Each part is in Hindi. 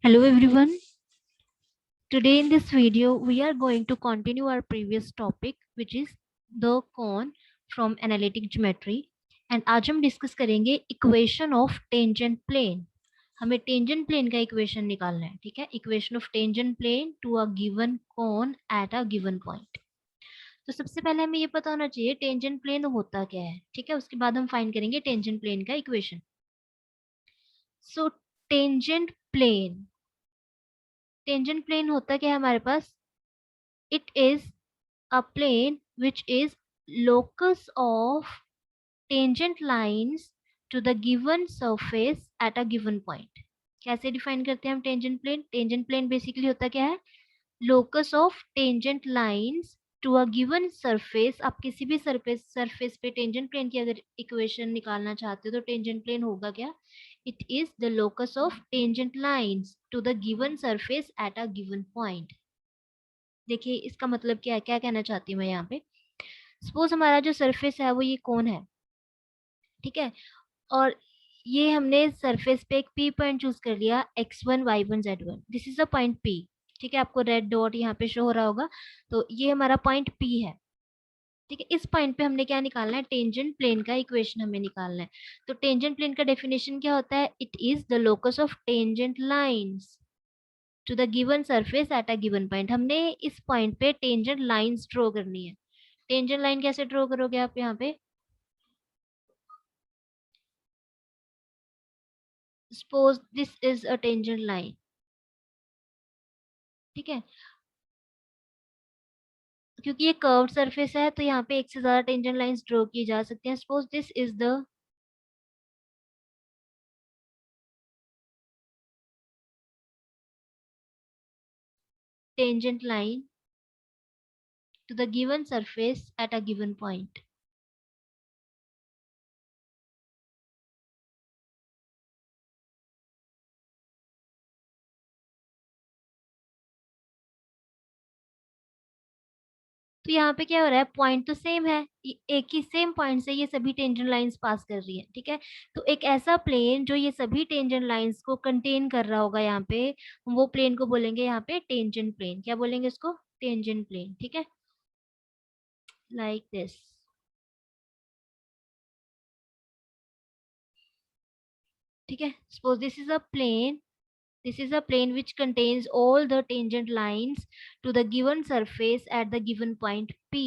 Hello everyone. Today in this video we are going to continue our previous topic which is the cone from analytic geometry and आज हम डिस्कस करेंगे इक्वेशन ऑफ टेंजेंट प्लेन। हमें टेंजेंट प्लेन का इक्वेशन निकालना है, ठीक है। Equation of tangent plane to a given cone at a given point. तो सबसे पहले हमें ये पता होना चाहिए टेंजेंट प्लेन होता क्या है, ठीक है। उसके बाद हम फाइंड करेंगे टेंजेंट प्लेन का इक्वेशन। सो टेंजेंट प्लेन होता क्या है हमारे पास? It is a plane which is locus of tangent lines to the given surface at a given point. कैसे डिफाइन करते हैं हम tangent plane? Tangent plane basically होता क्या है? Locus of tangent lines to a given surface. आप किसी भी सरफेस पे टेंजेंट प्लेन की अगर इक्वेशन निकालना चाहते हो तो टेंजेंट प्लेन होगा क्या? It is the locus of tangent lines to the given surface at a given point. देखिए इसका मतलब क्या है, क्या कहना चाहती हूँ मैं यहाँ पे। सपोज हमारा जो सरफेस है वो ये कौन है, ठीक है। और ये हमने सरफेस पे एक पी पॉइंट चूज कर लिया, x1 y1 z1। This is a point P, ठीक है। आपको रेड डॉट यहाँ पे शो हो रहा होगा, तो ये हमारा पॉइंट पी है, ठीक है। इस पॉइंट पे हमने क्या निकालना है? टेंजेंट प्लेन का इक्वेशन हमें निकालना है। तो टेंजेंट प्लेन का डेफिनेशन क्या होता है? It is the locus of tangent lines to the given surface at a given point. हमने इस पॉइंट पे टेंजेंट लाइंस ड्रॉ करनी है। टेंजेंट लाइन कैसे ड्रॉ करोगे आप यहाँ पे? Suppose this is a tangent line, ठीक है। क्योंकि ये कर्व्ड सरफेस है तो यहाँ पे एक से ज्यादा टेंजेंट लाइंस ड्रॉ की जा सकती हैं। Suppose this is the tangent line to the given surface at a given point. तो यहाँ पे क्या हो रहा है? पॉइंट तो सेम है, एक ही सेम पॉइंट से ये सभी टेंजेंट लाइंस पास कर रही है, ठीक है। तो एक ऐसा प्लेन जो ये सभी टेंजेंट लाइंस को कंटेन कर रहा होगा यहाँ पे, हम वो प्लेन को बोलेंगे यहाँ पे टेंजेंट प्लेन। क्या बोलेंगे इसको? टेंजेंट प्लेन, ठीक है। लाइक दिस, ठीक है। Suppose this is a plane which contains all the tangent lines to the given surface at the given point P.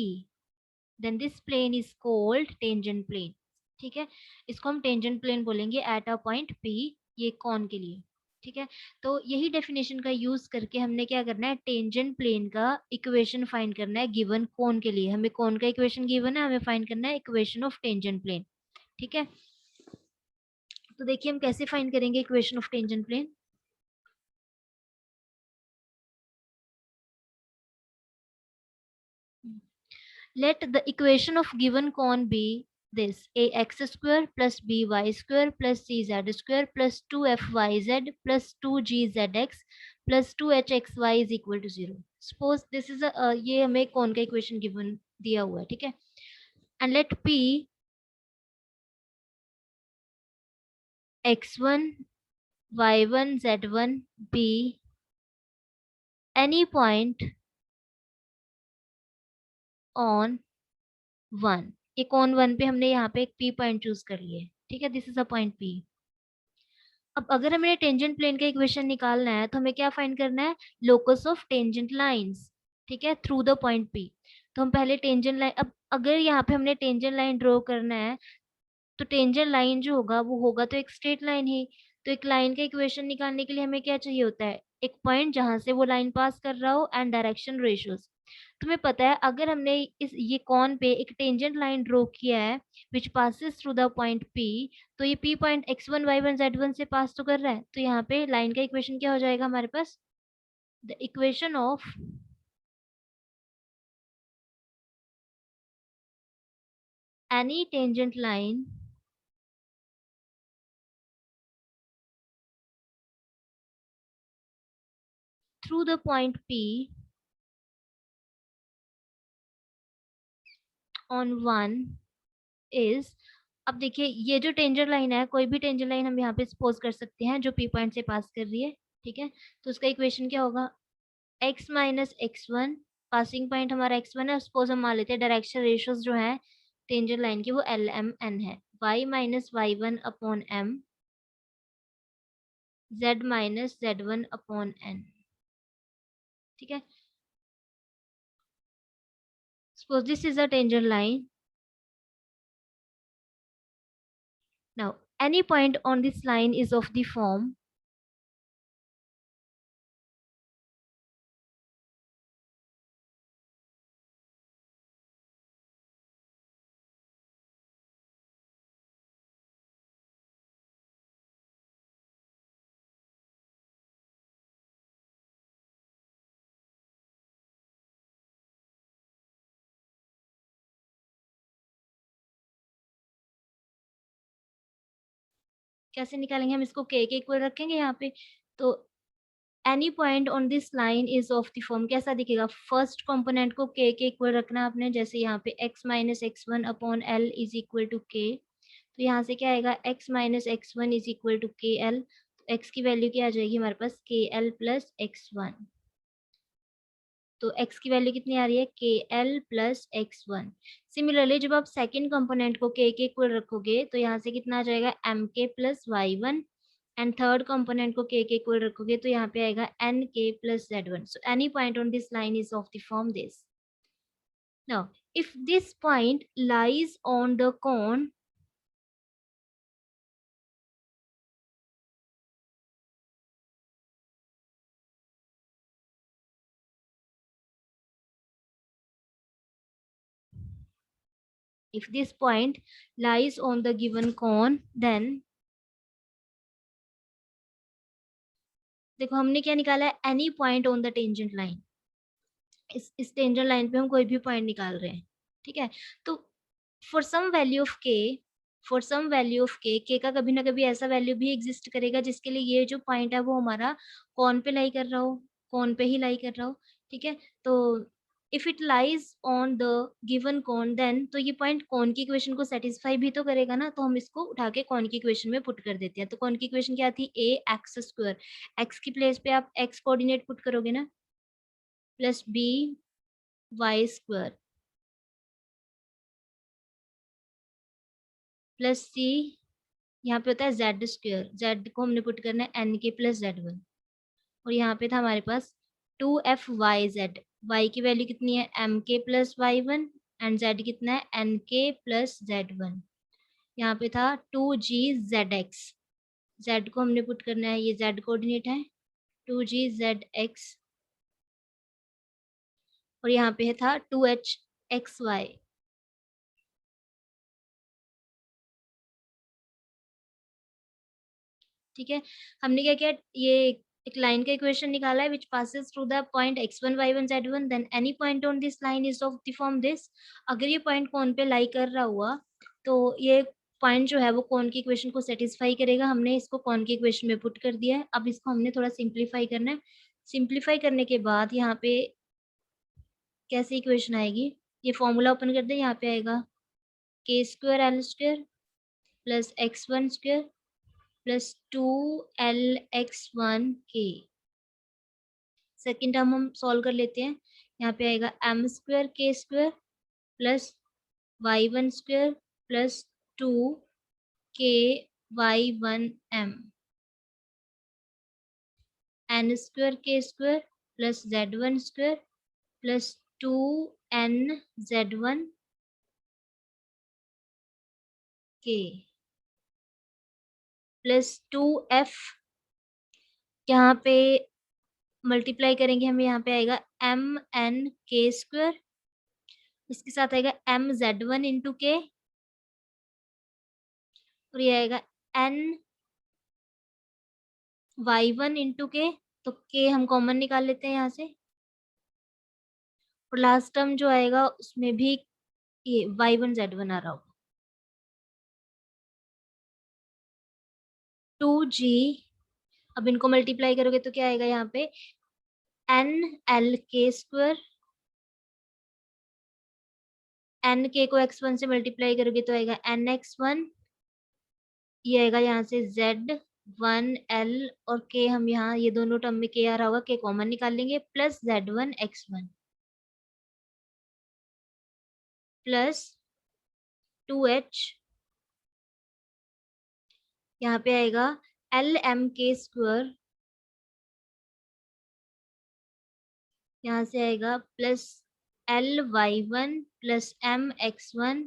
Then this plane is called tangent plane, ठीक है। इसको हम टेंजेंट प्लेन बोलेंगे एट अ पॉइंट P, ये कौन के लिए, ठीक है। तो यही डेफिनेशन का यूज करके हमने क्या करना है? टेंजेंट प्लेन का इक्वेशन फाइंड करना है गिवन कोन के लिए। हमें कोन का इक्वेशन गिवन है, हमें फाइंड करना है इक्वेशन ऑफ टेंजेंट प्लेन, ठीक है। तो देखिए हम कैसे फाइंड करेंगे equation of tangent plane. Let the equation of given cone be this: ax square plus by square plus cz square plus 2fyz plus 2gzx plus 2hxy is equal to 0. Suppose this is a ये हमें कौन का इक्वेशन गिवन दिया हुआ है, ठीक है। And let p x1 y1 z1 be any point on 1। एक ऑन 1 पे हमने यहाँ पे एक p पॉइंट चूज कर लिया है, ठीक है। This is a point p। अब अगर हमें टेंजेंट प्लेन का इक्वेशन निकालना है तो हमें क्या फाइंड करना है? लोकस ऑफ टेंजेंट लाइंस, ठीक है, थ्रू द पॉइंट पी। तो हम पहले टेंजेंट लाइन, अब अगर यहाँ पे हमने टेंजेंट लाइन ड्रॉ करना है तो टेंजेंट लाइन जो होगा वो होगा तो एक स्ट्रेट लाइन ही। तो एक लाइन का इक्वेशन निकालने के लिए हमें क्या चाहिए होता है? एक पॉइंट जहां से वो लाइन पास कर रहा हो एंड डायरेक्शन रेशियोज। तुम्हें पता है अगर हमने इस ये कॉन पे एक टेंजेंट लाइन ड्रॉ किया है which passes through the point P, तो ये P point x1 y1 z1 से पास तो कर रहा है, तो यहाँ पे लाइन का इक्वेशन क्या हो जाएगा हमारे पास? The equation of any tangent line through the point P on 1 is. अब देखिए ये जो टेंजेंट लाइन है, कोई भी टेंजेंट लाइन हम यहाँ पे सपोज कर सकते हैं जो P पॉइंट से पास कर रही है, ठीक है, तो उसका इक्वेशन क्या होगा, x minus X one, passing point हमारा x1 है, सपोज हम मान लेते हैं डायरेक्शन रेशियोज जो है टेंजेंट लाइन की वो एल एम एन है, y minus Y one upon M, z minus Z one upon N. ठीक है, suppose this is a tangent line, now any point on this line is of the form कैसे निकालेंगे हम इसको, के इक्वल रखेंगे यहाँ पे, तो any point on this line is of the form, कैसा दिखेगा, फर्स्ट कंपोनेंट को के इक्वल रखना है आपने, जैसे यहाँ पे x minus X one upon L is equal to K, तो यहाँ से क्या आएगा, x minus X one is equal to K L, तो x की वैल्यू क्या आ जाएगी हमारे पास, K L plus X one, तो x की वैल्यू कितनी आ रही है, K L plus X one. Similarly जब आप सेकेंड कंपोनेंट को के इक्वल रखोगे तो यहाँ से कितना आ जाएगा, M K plus Y one, and third component को के इक्वल रखोगे तो यहाँ पे आएगा एन के plus Z one. So any point on this line is of the form this. Now if this point lies on the cone, if this point lies on the given cone, then देखो हमने क्या निकाला है, any point on the tangent line, इस टेंजेंट लाइन पे हम कोई भी पॉइंट निकाल रहे हैं। ठीक है, तो फॉर सम वैल्यू ऑफ के, फॉर सम वैल्यू ऑफ के का कभी ना कभी ऐसा वैल्यू भी एग्जिस्ट करेगा जिसके लिए ये जो पॉइंट है वो हमारा कौन पे लाई कर रहा हो, कौन पे ही लाई कर रहा हो। ठीक है, तो if it lies on the given कौन, देन तो ये पॉइंट कौन की इक्वेशन को सेटिस्फाई भी तो करेगा ना, तो हम इसको उठा के कौन की इक्वेशन में पुट कर देते हैं। तो कौन की इक्वेशन क्या थी, ए एक्स स्क्वायर, एक्स की प्लेस पे आप एक्स कोऑर्डिनेट पुट करोगे ना, plus B Y square plus C, यहाँ पे होता है जेड स्क्वायर, जेड को हमने पुट करना है एन के प्लस जेड वन, और यहाँ पे था हमारे पास two F Y Z, Y की वैल्यू कितनी है, M K plus Y one, and Z कितना है, एन के प्लस जेड वन। यहाँ पे था टू जी जेड एक्स, जेड को हमने पुट करना है, ये जेड कोऑर्डिनेट है, टू जी जेड एक्स, और यहाँ पे था टू एच एक्स वाई। ठीक है, हमने क्या किया, ये एक लाइन का इक्वेशन निकाला है which passes through the point x1 y1 z1, then any point on this line is of the form this. अगर ये पॉइंट कौन पे लाई कर रहा हुआ तो ये पॉइंट जो है वो कौन की इक्वेशन को सेटिस्फाई करेगा, हमने इसको कौन की इक्वेशन में पुट कर दिया है। अब इसको हमने थोड़ा सिंप्लीफाई करना है, सिंप्लीफाई करने के बाद यहाँ पे कैसी इक्वेशन आएगी, ये फॉर्मूला ओपन कर दे, यहाँ पे आएगा K square L square plus X one square plus two L X one K. Second term हम सॉल्व कर लेते हैं, यहाँ पे आएगा M square K square plus Y one square plus two K Y one M, N square K square plus Z one square plus two N Z one K plus two F, यहाँ पे मल्टीप्लाई करेंगे हम, यहाँ पे आएगा एम एन के स्क्वायर, इसके साथ आएगा एम जेड वन इंटू के, और ये आएगा एन वाई वन इंटू के, तो के हम कॉमन निकाल लेते हैं यहाँ से, और लास्ट टर्म जो आएगा उसमें भी ये वाई वन जेड वन आ रहा होगा, टू जी, अब इनको मल्टीप्लाई करोगे तो क्या आएगा यहाँ पे एन एल के स्क्वायर, एन के को x1 से मल्टीप्लाई करोगे तो आएगा एन एक्स वन, ये आएगा यहाँ से जेड 1 L और K, हम यहाँ ये दोनों टर्म में K आ रहा होगा, K कॉमन निकाल लेंगे, plus Z1 X1 plus 2H, यहाँ पे आएगा LMK², यहाँ से आएगा प्लस LY1 प्लस MX1,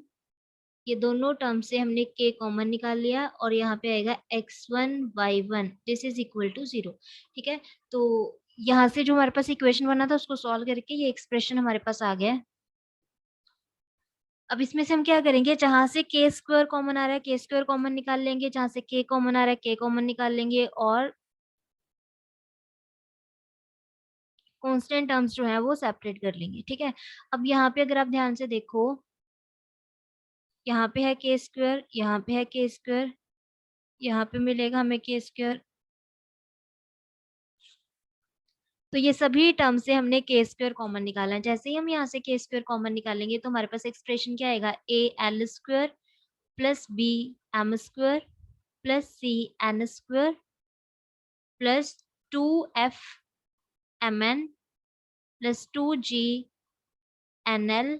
ये दोनों टर्म से हमने K कॉमन निकाल लिया और यहाँ पे आएगा X1 Y1, this is equal to 0। ठीक है, तो यहाँ से जो हमारे पास इक्वेशन बना था उसको सॉल्व करके ये एक्सप्रेशन हमारे पास आ गया है। अब इसमें से हम क्या करेंगे, जहां से K² कॉमन आ रहा है K² कॉमन निकाल लेंगे, जहां से K कॉमन आ रहा है K कॉमन निकाल लेंगे, और कांस्टेंट टर्म्स जो है वो सेपरेट कर लेंगे। ठीक है, अब यहाँ पे अगर आप ध्यान से देखो, यहाँ पे है K², यहाँ पे है K², यहाँ पे मिलेगा हमें K², तो ये सभी टर्म से हमने K² कॉमन निकाला है। जैसे ही हम यहाँ से K² कॉमन निकालेंगे तो हमारे पास एक्सप्रेशन क्या आएगा, AL² plus BM² plus CN² plus 2FMN plus 2GNL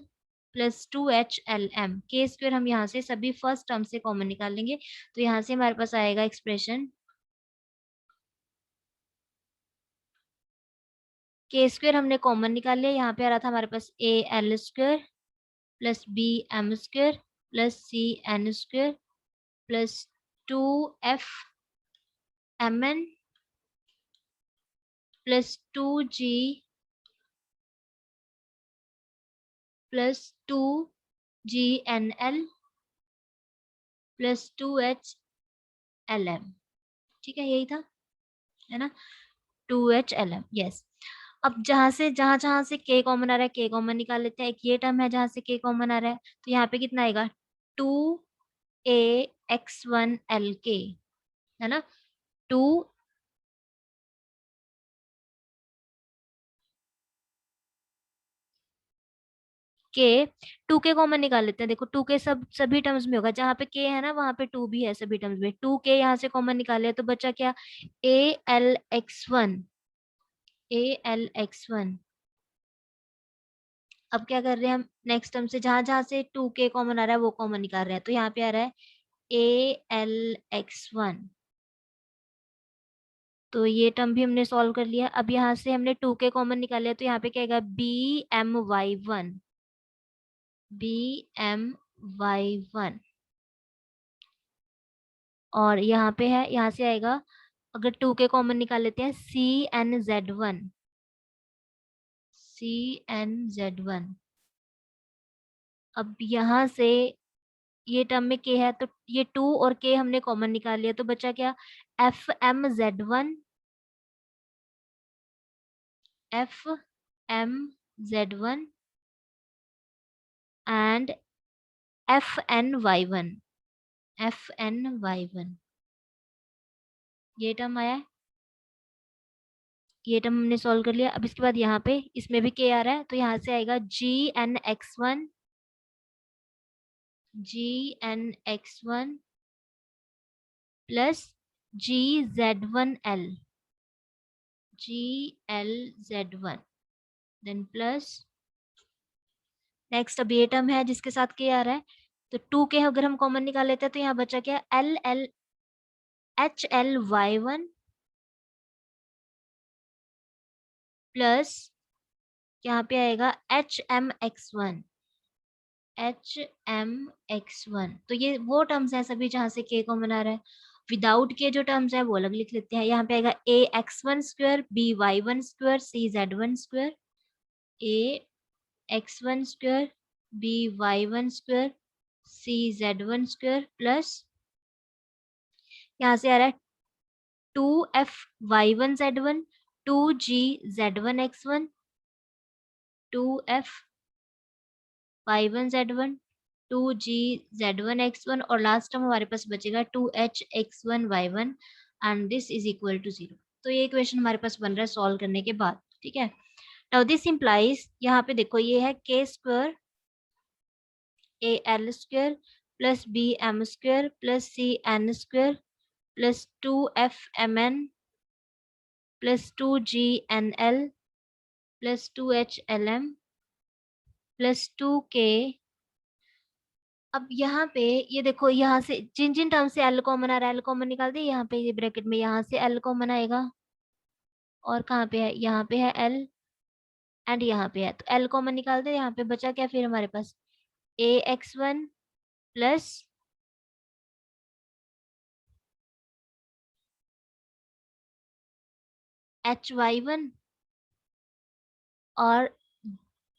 plus 2HLM। K² हम यहाँ से सभी फर्स्ट टर्म से कॉमन निकाल लेंगे, तो यहाँ से हमारे पास आएगा एक्सप्रेशन K² हमने कॉमन निकाल लिया, यहाँ पे आ रहा था हमारे पास AL² plus BM² plus CN² plus 2FMN plus 2G plus 2GNL plus 2HLM। ठीक है, यही था, है ना, 2HLM, यस। अब जहां जहां से K कॉमन आ रहा है K कॉमन निकाल लेते हैं। एक ये टर्म है जहां से K कॉमन आ रहा है, तो यहाँ पे कितना आएगा, 2AX1LK, है ना, 2 के 2K कॉमन निकाल लेते हैं। देखो 2K सभी टर्म्स में होगा, जहां पे K है ना वहां पे 2 भी है सभी टर्म्स में। 2K यहाँ से कॉमन निकाले तो बचा क्या, ALX1, ALX1। अब क्या कर रहे हैं हम, नेक्स्ट टर्म से जहां जहां से 2K कॉमन आ रहा है वो कॉमन निकाल रहे हैं, तो यहाँ पे आ रहा है ALX1, तो ये टर्म भी हमने सॉल्व कर लिया। अब यहाँ से हमने 2K कॉमन निकाल लिया, तो यहाँ पे क्या आएगा, BMY1, BMY1, और यहाँ पे है, यहाँ से आएगा, अगर 2K कॉमन निकाल लेते हैं, CNZ1, CNZ1। अब यहाँ से ये टर्म में K है, तो ये 2 और K हमने कॉमन निकाल लिया, तो बचा क्या, FMZ1, FMZ1 and FNY1, FNY1, ये टर्म आया है, ये टर्म हमने सॉल्व कर लिया। अब इसके बाद यहाँ पे इसमें भी K आ रहा है, तो यहाँ से आएगा GNX1, GNX1 plus GZ1L, GLZ1, then plus next, अब ये टर्म है जिसके साथ K आ रहा है, तो 2K अगर हम कॉमन निकाल लेते हैं तो यहाँ बचा क्या, HLY1 प्लस यहाँ पे आएगा HMX1, HMX1। तो ये वो टर्म्स हैं सभी जहां से K कॉमन आ रहा है। विदाउट के जो टर्म्स है वो अलग लिख लेते हैं। यहाँ पे आएगा AX1² BY1² CZ1², AX1² BY1² CZ1² plus यहाँ से आ रहा है 2FY1Z1 2GZ1X1 2FY1Z1 2GZ1X1, और लास्ट टर्म हमारे पास बचेगा 2HX1Y1 and this is equal to 0। तो ये इक्वेशन हमारे पास बन रहा है सॉल्व करने के बाद। ठीक है, नाउ दिस इंप्लाइज, यहाँ पे देखो ये है K² AL² plus BM² plus CN² plus 2FMN plus 2GNL plus 2HLM plus 2K। अब यहाँ पे ये देखो, यहाँ से जिन जिन टर्म से एल कॉमन आ रहा है एल कॉमन निकाल दिए, यहाँ पे ये ब्रैकेट में यहाँ से एल कॉमन आएगा, और कहाँ पे है, यहाँ पे है एल, एंड यहाँ पे है, तो एल कॉमन निकाल दे। यहाँ पे बचा क्या फिर हमारे पास, AX1 प्लस HY1 और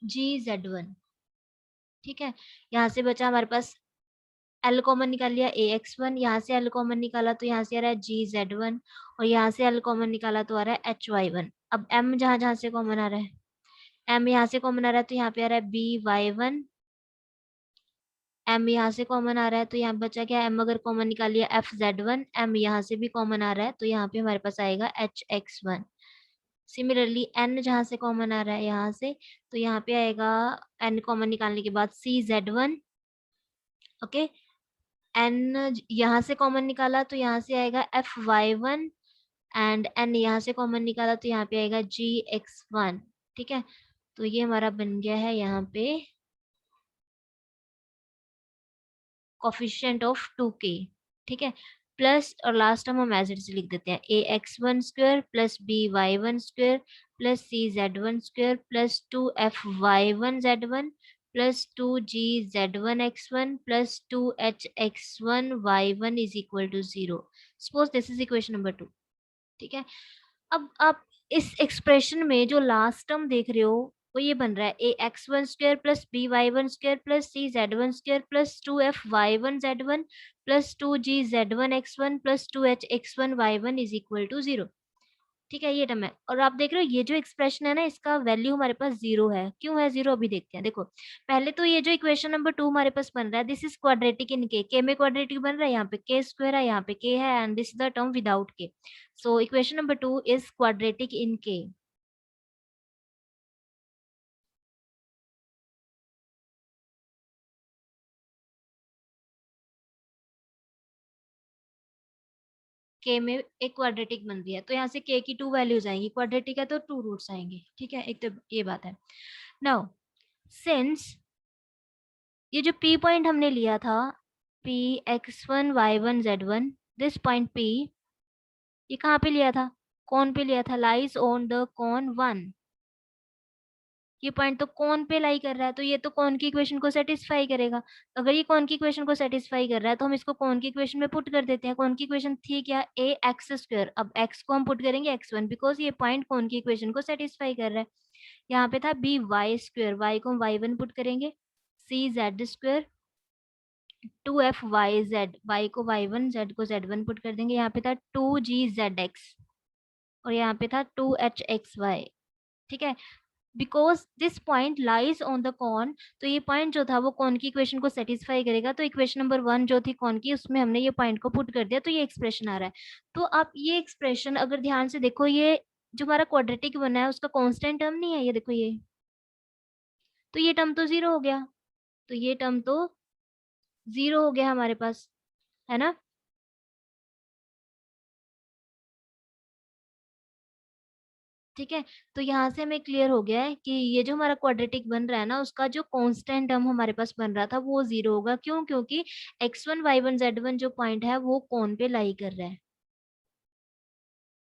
GZ1। ठीक है, यहाँ से बचा हमारे पास, एल कॉमन निकाल लिया AX1, यहाँ से एल कॉमन निकाला तो यहाँ से आ रहा है GZ1, और यहाँ से एल कॉमन निकाला तो आ रहा है HY1। अब M जहाँ जहाँ से कॉमन आ रहा है, M यहाँ से कॉमन आ रहा है तो यहाँ पे आ रहा है BY1, M यहाँ से कॉमन आ रहा है तो यहाँ बचा क्या, M अगर कॉमन निकाल लिया FZ1, M यहाँ से भी कॉमन आ रहा है तो यहाँ पे हमारे पास आएगा HX1। सिमिलरली N जहाँ से कॉमन आ रहा है यहाँ से, तो यहाँ पे आएगा N कॉमन निकालने के बाद CZ1। ओके, N यहाँ से कॉमन निकाला तो यहाँ से आएगा FY1, एंड N यहाँ से कॉमन निकाला तो यहाँ पे आएगा GX1। ठीक है, तो ये हमारा बन गया है यहाँ पे कोफिशिएंट ऑफ 2K। ठीक है, प्लस और लास्ट हम एज इट इज लिख देते हैं, AX1 square plus BY1 square plus CZ1 square plus 2FY1Z1 plus 2GZ1X1 plus 2HX1Y1 is equal to 0। Suppose this is equation number 2। ठीक है, अब आप इस एक्सप्रेशन में जो लास्ट टर्म देख रहे हो वो ये बन रहा है, AX1 square plus BY1 square plus CZ1 square plus 2FY1Z1 plus 2GZ1X1 plus 2HX1Y1 is equal to 0। ठीक है, ये टर्म है, और आप देख रहे हो ये जो एक्सप्रेशन है ना, इसका वैल्यू हमारे पास 0 है। क्यों है 0, अभी देखते हैं। देखो, पहले तो ये जो इक्वेशन नंबर 2 हमारे पास बन रहा है, this is quadratic in K में क्वाड्रेटिक बन रहा है, यहाँ पे के स्क्वायर है, यहाँ पे के है, and this is the term without K. So equation number 2 is quadratic in K में एक क्वाड्रेटिक बन रही है, तो यहाँ से के की 2 वैल्यूज आएंगी, क्वाड्रेटिक है तो 2 रूट्स आएंगे। ठीक है, एक तो ये बात है। नाउ सिंस ये जो P पॉइंट हमने लिया था, PX1Y1Z1, दिस पॉइंट P, ये कहाँ पे लिया था, कौन पे लिया था, लाइज ऑन द कॉन 1। ये पॉइंट तो कौन पे लाई कर रहा है, तो ये तो कौन की इक्वेशन को सेटिस्फाई करेगा। अगर ये कौन की इक्वेशन को सेटिस्फाई कर रहा है तो हम इसको कौन की इक्वेशन में पुट कर देते हैं। कौन की इक्वेशन थी क्या, AX स्क्वायर। अब x को हम पुट करेंगे x1, बिकॉज ये पॉइंट कौन की इक्वेशन को सेटिस्फाई कर रहा है। यहाँ पे था BY स्क्वायर, y को हम y1 पुट करेंगे, CZ स्क्वायर 2FYZ, y को y1, z को z1 पुट कर देंगे। यहाँ पे था 2GZX और यहाँ पे था 2HXY। ठीक है, because this point lies on the cone, तो ये पॉइंट जो था वो कॉन की इक्वेशन को सेटिस्फाई करेगा। तो इक्वेशन नंबर 1 जो थी कॉन की, उसमें हमने ये पॉइंट को पुट कर दिया, तो ये एक्सप्रेशन आ रहा है। तो आप ये एक्सप्रेशन अगर ध्यान से देखो, ये जो हमारा क्वाड्रेटिक बना है उसका कांस्टेंट टर्म नहीं है, ये देखो ये, तो ये टर्म तो 0 हो गया, तो ये टर्म तो 0 हो गया हमारे पास, है ना। ठीक है, तो यहाँ से हमें क्लियर हो गया है कि ये जो हमारा क्वाड्रेटिक बन रहा है ना, उसका जो कांस्टेंट टर्म हमारे पास बन रहा था वो 0 होगा। क्यों, क्योंकि X1Y1Z1 जो पॉइंट है वो कौन पे लाई कर रहा है।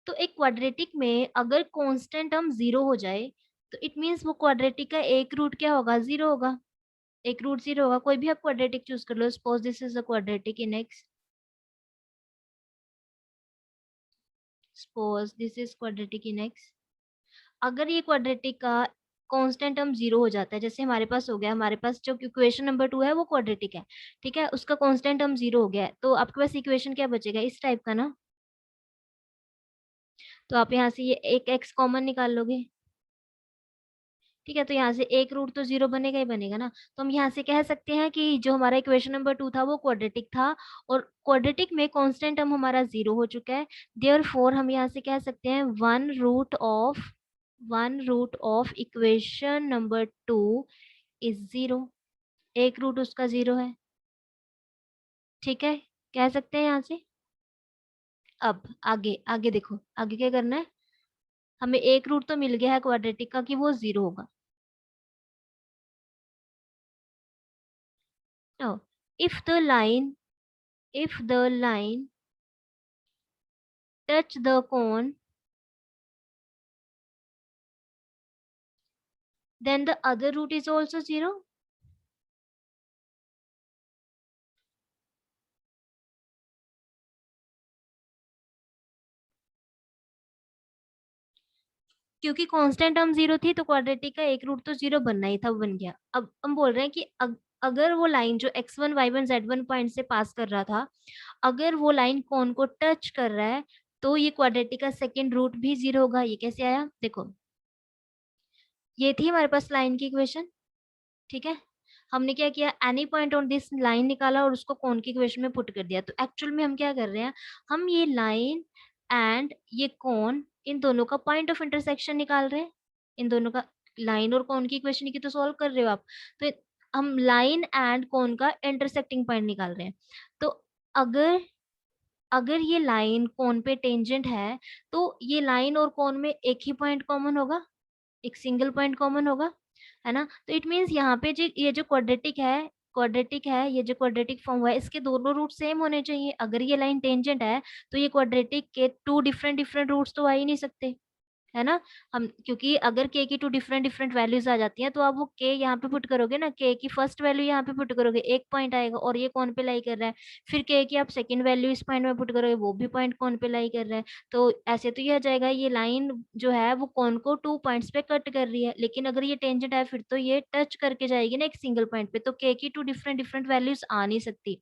तो एक क्वाड्रेटिक में अगर कांस्टेंट टर्म 0 हो जाए तो इट मीन्स वो क्वाड्रेटिक का एक रूट क्या होगा, 0 होगा। एक रूट 0 होगा। कोई भी आप क्वाड्रेटिक चूज कर लो, suppose this is a quadratic in X, suppose this is quadratic in X। अगर ये क्वाड्रेटिक का कांस्टेंट टर्म 0 हो जाता है, जैसे हमारे पास हो गया, हमारे पास जो इक्वेशन नंबर 2 है वो क्वाड्रेटिक है, ठीक है, उसका कांस्टेंट टर्म 0 हो गया है, तो आपके पास इक्वेशन क्या बचेगा, इस टाइप का ना। तो आप यहाँ से ये एक x कॉमन निकाल लोगे। ठीक है, तो यहाँ से एक रूट तो 0 बनेगा ही बनेगा ना, तो हम यहाँ से कह सकते हैं कि जो हमारा इक्वेशन नंबर 2 था वो क्वाड्रेटिक था, और क्वाड्रेटिक में कांस्टेंट टर्म हमारा 0 हो चुका है। देयरफॉर हम यहाँ से कह सकते हैं one root of equation number 2 is 0। एक रूट उसका 0 है। ठीक है, कह सकते हैं यहाँ से। अब आगे आगे देखो, आगे क्या करना है, हमें एक रूट तो मिल गया है क्वाड्रेटिक का कि वो 0 होगा। तो if the line if the line touch the cone, then the other root is also 0. क्योंकि कांस्टेंट टर्म 0 थी तो क्वाड्रेटिक का एक रूट तो 0 बनना ही था, वो बन गया। अब हम बोल रहे हैं कि अगर वो लाइन जो x1 y1 z1 पॉइंट से पास कर रहा था, अगर वो लाइन कौन को टच कर रहा है, तो ये क्वाड्रेटिक का सेकेंड रूट भी 0 होगा। ये कैसे आया देखो, ये थी हमारे पास लाइन की इक्वेशन, ठीक है। हमने क्या किया, any point on this line निकाला और उसको कौन की इक्वेशन में पुट कर दिया। तो एक्चुअल में हम क्या कर रहे हैं, हम ये लाइन एंड ये कौन, इन दोनों का पॉइंट ऑफ इंटरसेक्शन निकाल रहे हैं। इन दोनों का, लाइन और कौन की इक्वेशन की तो सॉल्व कर रहे हो आप, तो हम लाइन एंड कौन का इंटरसेक्टिंग पॉइंट निकाल रहे हैं। तो अगर अगर ये लाइन कौन पे टेंजेंट है, तो ये लाइन और कौन में एक ही पॉइंट कॉमन होगा, एक सिंगल पॉइंट कॉमन होगा, है ना। तो इट मीन्स यहाँ पे जो ये जो क्वाड्रेटिक है, ये जो क्वाड्रेटिक फॉर्म हुआ है, इसके दोनों रूट सेम होने चाहिए। अगर ये लाइन टेंजेंट है तो ये क्वाड्रेटिक के टू डिफरेंट डिफरेंट रूट्स तो आ ही नहीं सकते, है ना। हम क्योंकि अगर के की टू डिफरेंट डिफरेंट वैल्यूज आ जाती हैं, तो आप वो के यहाँ पे पुट करोगे ना, के की फर्स्ट वैल्यू यहाँ पे पुट करोगे, एक पॉइंट आएगा और ये कौन पे लाई कर रहा है। फिर के की आप सेकंड वैल्यू इस पॉइंट में पुट करोगे, वो भी पॉइंट कौन पे लाई कर रहा है। तो ऐसे तो ये आ जाएगा, ये लाइन जो है वो कौन को टू पॉइंट्स पे कट कर रही है, लेकिन अगर ये टेंजेंट है फिर तो ये टच करके जाएगी ना एक सिंगल पॉइंट पे, तो के की टू डिफरेंट डिफरेंट वैल्यूज आ नहीं सकती।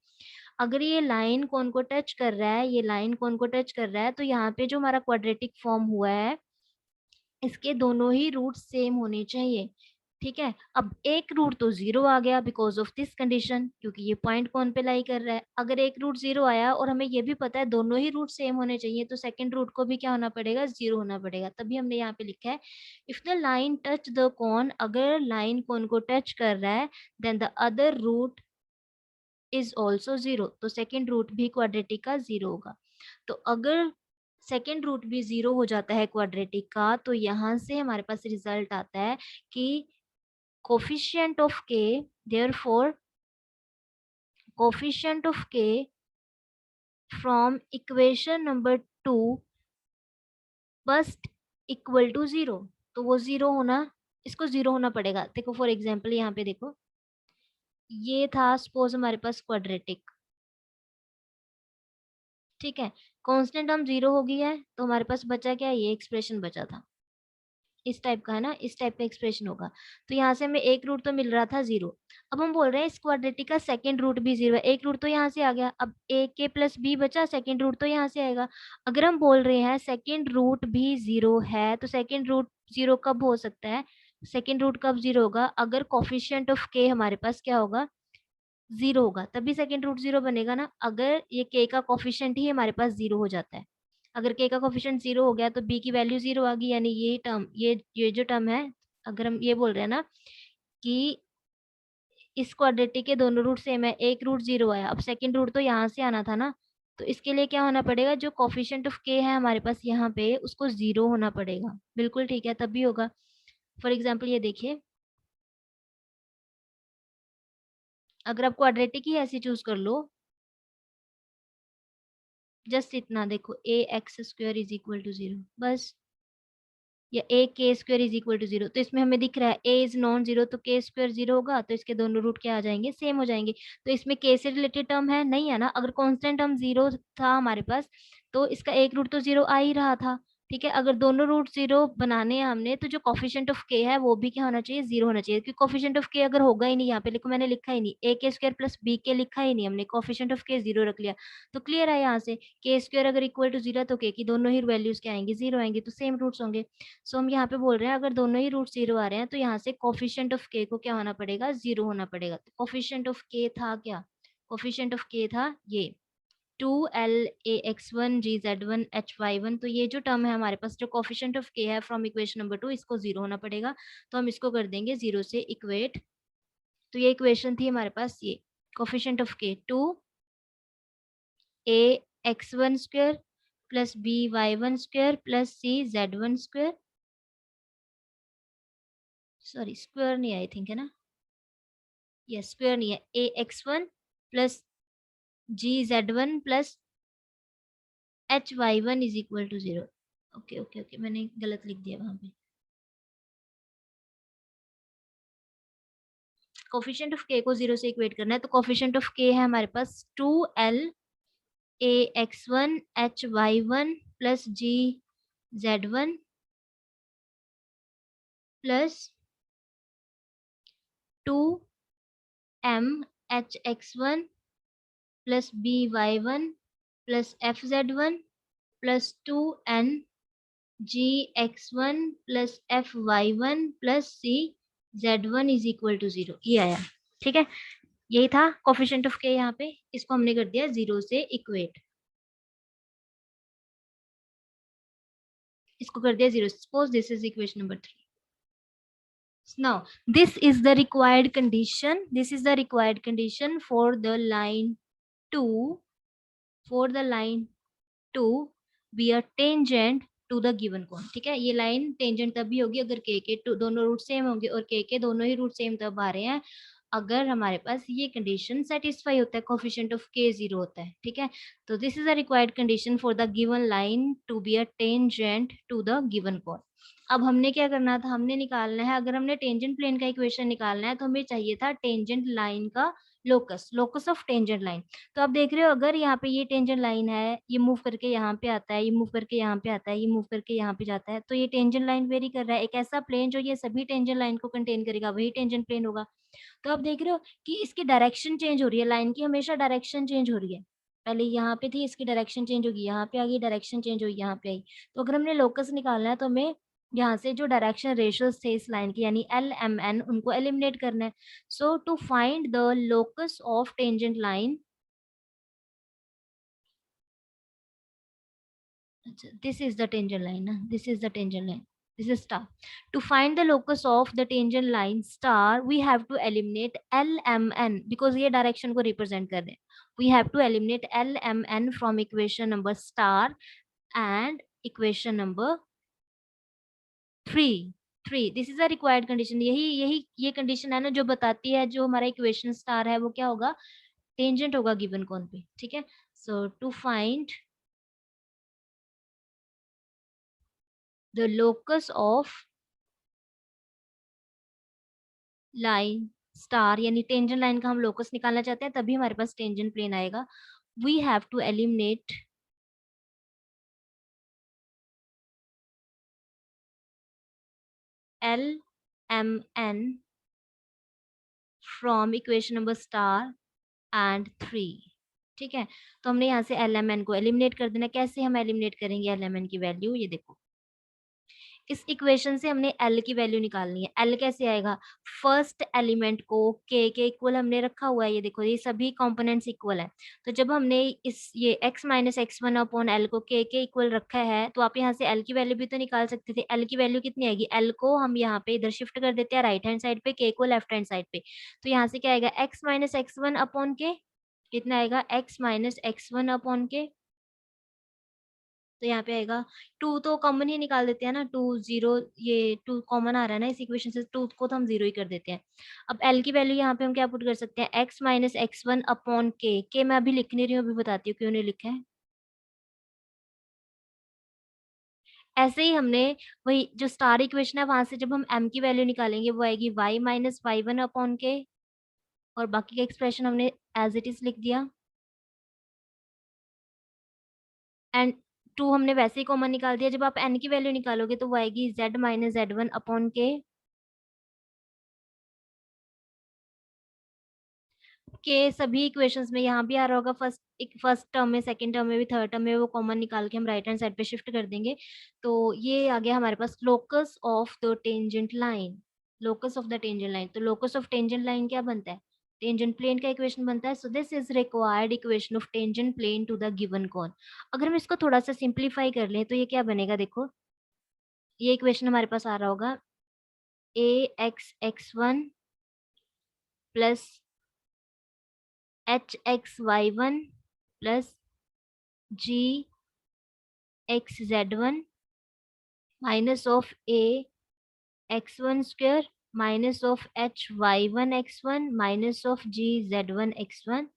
अगर ये लाइन कौन को टच कर रहा है, ये लाइन कौन को टच कर रहा है, तो यहाँ पे जो हमारा क्वाड्रेटिक फॉर्म हुआ है, इसके दोनों ही रूट सेम होने चाहिए, ठीक है। अब एक रूट तो 0 आ गया बिकॉज ऑफ दिस कंडीशन, क्योंकि ये पॉइंट कौन पे लाई कर रहा है। अगर एक रूट 0 आया और हमें ये भी पता है दोनों ही रूट सेम होने चाहिए, तो सेकंड रूट को भी क्या होना पड़ेगा, 0 होना पड़ेगा। तभी हमने यहाँ पे लिखा है if the line touch the cone, अगर लाइन कॉन को टच कर रहा है, then the other root is also 0, तो सेकेंड रूट भी क्वाड्रेटिक का 0 होगा। तो अगर सेकेंड रूट भी 0 हो जाता है क्वाड्रेटिक का, तो यहाँ से हमारे पास रिजल्ट आता है कि coefficient of K, therefore coefficient of K from equation number 2 must equal to 0। तो वो 0 होना, इसको 0 होना पड़ेगा। देखो फॉर एग्जाम्पल यहाँ पे देखो, ये था सपोज हमारे पास क्वाड्रेटिक, ठीक है। कांस्टेंट टर्म 0 हो गई है, तो हमारे पास बचा क्या, ये एक्सप्रेशन बचा था, इस टाइप का है ना, इस टाइप का एक्सप्रेशन होगा। तो यहाँ से हमें एक रूट तो मिल रहा था 0। अब हम बोल रहे हैं इस क्वाड्रेटिक का सेकंड रूट भी 0 है, एक रूट तो यहाँ से आ गया, अब ए के प्लस बी बचा, सेकंड रूट तो यहाँ से आएगा। अगर हम बोल रहे हैं सेकंड रूट भी 0 है, तो सेकंड रूट 0 कब हो सकता है, सेकंड रूट कब 0 होगा, अगर कोफिशिएंट ऑफ के हमारे पास क्या होगा, 0 होगा, तभी सेकंड रूट 0 बनेगा ना। अगर ये के का कोफिशिएंट ही हमारे पास 0 हो जाता है, अगर के का कोफिशिएंट 0 हो गया तो बी की वैल्यू 0 आ गई, यानी ये टर्म, ये जो टर्म है, अगर हम ये बोल रहे हैं ना कि इस क्वाड्रेटिक के दोनों रूट सेम है, एक रूट 0 आया, अब सेकंड रूट तो यहाँ से आना था ना, तो इसके लिए क्या होना पड़ेगा, जो कोफिशिएंट ऑफ के है हमारे पास यहाँ पे, उसको 0 होना पड़ेगा। बिल्कुल ठीक है, तभी होगा। फॉर एग्जाम्पल ये देखिए, अगर आप क्वाड्रेटिक ही ऐसे चूज कर लो, जस्ट इतना देखो, ए X square is equal to 0, बस, या ए के स्क्वायर इज इक्वल टू 0, तो इसमें हमें दिख रहा है ए इज नॉन 0, तो के स्क्वायर 0 होगा, तो इसके दोनों रूट क्या आ जाएंगे, सेम हो जाएंगे। तो इसमें के से रिलेटेड टर्म है नहीं, है ना। अगर कांस्टेंट टर्म 0 था हमारे पास, तो इसका एक रूट तो 0 आ ही रहा था, ठीक है। अगर दोनों रूट 0 बनाने हैं हमने, तो जो कॉफिशिएंट ऑफ के है वो भी क्या होना चाहिए, 0 होना चाहिए, क्योंकि कॉफिशिएंट ऑफ के अगर होगा ही नहीं, यहाँ पे लिखो, मैंने लिखा ही नहीं, ए के स्क्वायर प्लस बी के लिखा ही नहीं हमने, कॉफिशिएंट ऑफ के 0 रख लिया। तो क्लियर है यहाँ से, के स्क्वायर अगर इक्वल टू 0 तो के की दोनों ही वैल्यूज क्या आएंगी, 0 आएंगी, तो सेम रूट्स होंगे। सो हम यहाँ पे बोल रहे हैं अगर दोनों ही रूट 0 आ रहे हैं, तो यहाँ से कोफिशिएंट ऑफ के को क्या होना पड़ेगा, 0 होना पड़ेगा। तो कोफिशिएंट ऑफ के था क्या, कोफिशिएंट ऑफ के था ये 2LAX1GZ1HY1। तो ये जो टर्म है हमारे पास, जो कोफिशिएंट ऑफ के है फ्रॉम इक्वेशन नंबर 2, इसको 0 होना पड़ेगा। तो हम इसको कर देंगे 0 से इक्वेट। तो ये इक्वेशन थी हमारे पास, ये coefficient of K 2 AX1 square plus B Y one square plus C Z one square, sorry square नहीं आई थिंक, है ना, ये स्क्वायर नहीं है, ए x one plus G Z one plus H Y one is equal to 0। Okay okay okay, मैंने गलत लिख दिया वहां पे। कोफिशिएंट ऑफ के को 0 से इक्वेट करना है, तो कोफिशिएंट ऑफ के है हमारे पास 2l A x one H Y one plus G Z one plus 2m H x one plus B Y one plus F Z one plus 2n G X one plus F Y one plus C Z one is equal to 0, ये आया। ठीक है, यही था कोफिशिएंट ऑफ के, यहाँ पे इसको हमने कर दिया 0 से इक्वेट, इसको कर दिया 0। Suppose this is equation number 3। Now, this is the required condition. This is the required condition for the line 2, for the line 2 be a tangent to the given cone। ठीक है, ये लाइन टेंजेंट तभी होगी अगर के दोनों रूट सेम होंगे, और के दोनों ही रूट सेम तब आ रहे हैं अगर हमारे पास ये कंडीशन सेटिस्फाई होता है, कोफिशिएंट ऑफ के 0 होता है। ठीक है, तो this is a required condition for the given line to be a tangent to the given cone. अब हमने क्या करना था, हमने निकालना है, अगर हमने टेंजेंट प्लेन का इक्वेशन निकालना है तो हमें चाहिए था टेंजेंट लाइन का locus, locus of tangent line. तो आप देख रहे हो, अगर यहाँ पे ये टेंजेंट लाइन है, ये मूव करके यहाँ पे आता है, ये मूव करके यहाँ पे आता है, ये मूव करके यहाँ पे जाता है, तो ये टेंजेंट लाइन वेरी कर रहा है। एक ऐसा प्लेन जो ये सभी टेंजेंट लाइन को कंटेन करेगा वही टेंजेंट प्लेन होगा। तो आप देख रहे हो कि इसकी डायरेक्शन चेंज हो रही है, लाइन की हमेशा डायरेक्शन चेंज हो रही है। पहले यहाँ पे थी, इसकी डायरेक्शन चेंज होगी, यहाँ पे आ गई, डायरेक्शन चेंज हुई, यहाँ पे आई। तो अगर हमने लोकस निकालना है तो हमें यहाँ से जो डायरेक्शन रेशियोज थे इस लाइन की, यानी एल एम एन, उनको एलिमिनेट करना है। So to find the locus of tangent line, this is the tangent line, na? This is the tangent line, this is star। To find the locus of the tangent line star we have to eliminate lmn, because ये direction को represent कर रहे हैं। We have to eliminate lmn from equation number star and equation number 3। This is a required condition. यही यही ये कंडीशन है ना जो बताती है जो हमारा इक्वेशन स्टार है वो क्या होगा, टेंजेंट होगा गिवन कोन पे। ठीक है, so to find the locus of line star, यानी टेंजेंट लाइन का हम लोकस निकालना चाहते हैं, तभी हमारे पास टेंजेंट प्लेन आएगा। We have to eliminate L M N from equation number star and 3। ठीक है, तो हमने यहाँ से एल एम एन को एलिमिनेट कर देना। कैसे हम एलिमिनेट करेंगे एल एम एन की वैल्यू, ये देखो, इस इक्वेशन से हमने L की वैल्यू निकालनी है। L कैसे आएगा, फर्स्ट एलिमेंट को के इक्वल हमने रखा हुआ है, ये देखो ये सभी कंपोनेंट्स इक्वल है। तो जब हमने इस ये x minus X one upon L को के इक्वल रखा है, तो आप यहाँ से L की वैल्यू भी तो निकाल सकते थे। L की वैल्यू कितनी आएगी, L को हम यहाँ पे इधर शिफ्ट कर देते हैं राइट हैंड साइड पे, के को लेफ्ट हैंड साइड पे। तो यहाँ से क्या आएगा, x minus X one upon के, कितना आएगा, x minus X one upon के। तो यहाँ पे आएगा 2, तो कॉमन ही निकाल देते हैं ना, 2 0, ये 2 कॉमन आ रहा है ना इस इक्वेशन से, 2 को तो हम 0 ही कर देते हैं। अब L की वैल्यू यहाँ पे हम क्या पुट कर सकते हैं, x minus X one upon के मैं अभी लिख नहीं रही हूँ, अभी बताती हूँ क्यों नहीं लिखा है। ऐसे ही हमने वही जो स्टार इक्वेशन है वहां से जब हम m की वैल्यू निकालेंगे वो आएगी y minus Y one upon K, और बाकी का एक्सप्रेशन हमने एज इट इज लिख दिया। एंड 2 हमने वैसे ही कॉमन निकाल दिया। जब आप n की वैल्यू निकालोगे तो वो आएगी z minus Z one upon के सभी इक्वेशंस में यहाँ भी आ रहा होगा, फर्स्ट टर्म में, सेकंड टर्म में भी, थर्ड टर्म में, वो कॉमन निकाल के हम राइट हैंड साइड पे शिफ्ट कर देंगे। तो ये आ गया हमारे पास locus of the tangent line, locus of the tangent line. तो लोकस ऑफ टेंजेंट लाइन क्या बनता है, टेंजेंट प्लेन का इक्वेशन बनता है। So this is required equation of tangent plane to the given cone. अगर हम इसको थोड़ा सा सिंप्लीफाई कर लें तो ये क्या बनेगा, देखो ये इक्वेशन हमारे पास आ रहा होगा, a x x one plus h x Y one plus g x z one minus of a x one square minus of h Y one x one minus of g Z one x one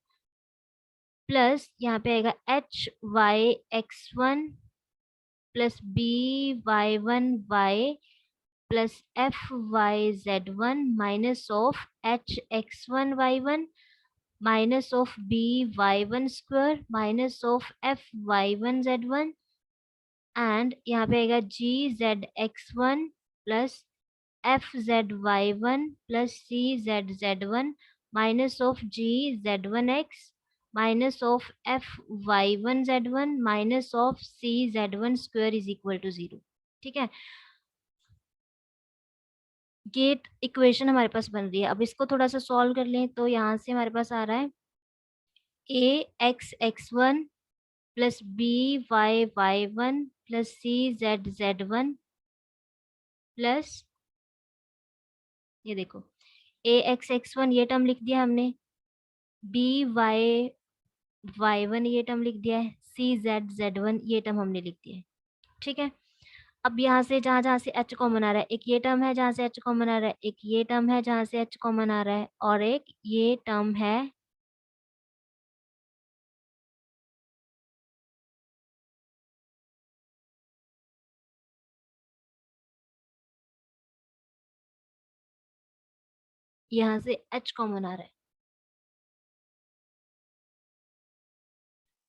plus यहाँ पे आएगा h y x one plus B Y one y plus F Y Z one minus of h x one Y one minus of b Y one square minus of f Y one Z one and यहाँ पे आएगा g Z x one plus F z Y one plus C z z one minus of g Z one x minus of f Y one Z one minus of c Z one square is equal to 0। ठीक है, ये इक्वेशन हमारे पास बन रही है। अब इसको थोड़ा सा सॉल्व कर लें तो यहाँ से हमारे पास आ रहा है ए x x one plus B y y one plus सी जेड जेड वन प्लस ये देखो ए एक्स एक्स वन ये टर्म लिख दिया हमने, बी वाई वाई वन ये टर्म लिख दिया है, सी जेड जेड वन ये टर्म हमने लिख दिया है। ठीक है, अब यहाँ से जहाँ जहाँ से एच कॉमन आ रहा है, एक ये टर्म है जहाँ से एच कॉमन आ रहा है, एक ये टर्म है जहाँ से एच कॉमन आ रहा है और एक ये टर्म है यहाँ से एच कॉमन आ रहा है।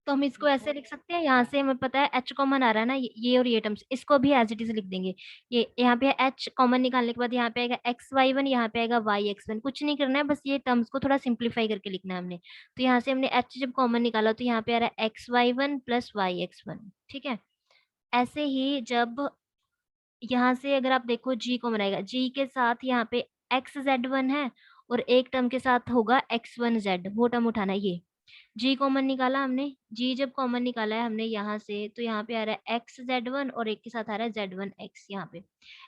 तो हम इसको ऐसे लिख सकते हैं, यहाँ से हमें पता है एच कॉमन आ रहा है ना, ये और ये टर्म्स, इसको भी एज इट इज लिख देंगे। ये यहाँ पे एच कॉमन निकालने के बाद यहाँ पे आएगा एक्स वाई वन, यहाँ पे आएगा वाई एक्स वन। कुछ नहीं करना है, बस ये टर्म्स को थोड़ा सिंप्लीफाई करके लिखना है हमने। तो यहाँ से हमने एच जब कॉमन निकाला तो यहाँ पे आ रहा है X Y one plus Y x one. ठीक है, ऐसे ही जब यहाँ से अगर आप देखो जी कॉमन आएगा, जी के साथ यहाँ पे एक्स जेड वन है और एक टर्म के साथ होगा एक्स वन जेड, वो टर्म उठाना है। ये जी कॉमन निकाला हमने, जी जब कॉमन निकाला है हमने यहाँ से तो यहाँ पे आ रहा है एक्स जेड वन और एक के साथ आ रहा है जेड वन एक्स यहाँ पे।